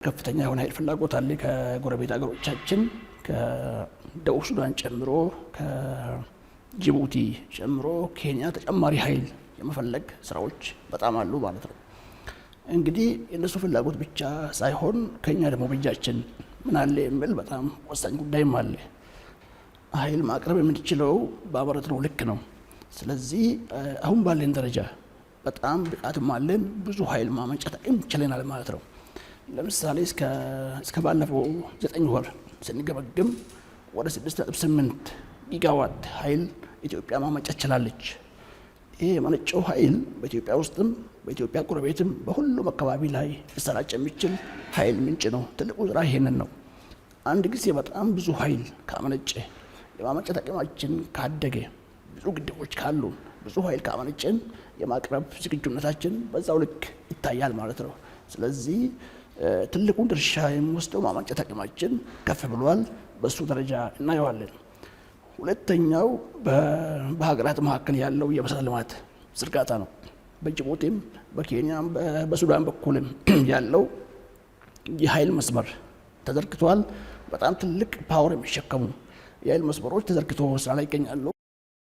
ከፍተኛ የሆነ ኃይል ፍላጎት አለ ከጎረቤት አገሮቻችን ከደቡብ ሱዳን ጨምሮ ከጅቡቲ ጨምሮ ኬንያ ተጨማሪ ኃይል የመፈለግ ስራዎች በጣም አሉ ማለት ነው። እንግዲህ የነሱ ፍላጎት ብቻ ሳይሆን ከኛ ደግሞ በእጃችን ምን አለ የሚል በጣም ወሳኝ ጉዳይም አለ። ኃይል ማቅረብ የምንችለው ባበረትነው ልክ ነው። ስለዚህ አሁን ባለን ደረጃ በጣም ብቃትም አለን፣ ብዙ ኃይል ማመንጨት እንችላለን ማለት ነው። ለምሳሌ እስከ ባለፈው 9 ወር ስንገመግም ወደ 6.8 ጊጋዋት ኃይል ኢትዮጵያ ማመንጨት ችላለች። ይሄ የመነጨው ኃይል በኢትዮጵያ ውስጥም በኢትዮጵያ ጎረቤትም በሁሉም አካባቢ ላይ ሊሰራጭ የሚችል ኃይል ምንጭ ነው። ትልቁ ስራ ይሄንን ነው። አንድ ጊዜ በጣም ብዙ ኃይል ካመነጨ የማመንጨት አቅማችን ካደገ ብዙ ግድቦች ካሉ ብዙ ኃይል ካመነጨን የማቅረብ ዝግጁነታችን በዛው ልክ ይታያል ማለት ነው። ስለዚህ ትልቁን ድርሻ የሚወስደው ማመንጨት አቅማችን ከፍ ብሏል። በሱ ደረጃ እናየዋለን። ሁለተኛው በሀገራት መካከል ያለው የመሰረተ ልማት ዝርጋታ ነው። በጅቡቲም በኬንያም በሱዳን በኩልም ያለው የኃይል መስመር ተዘርግቷል። በጣም ትልቅ ፓወር የሚሸከሙ የኃይል መስመሮች ተዘርግቶ ስራ ላይ ይገኛሉ።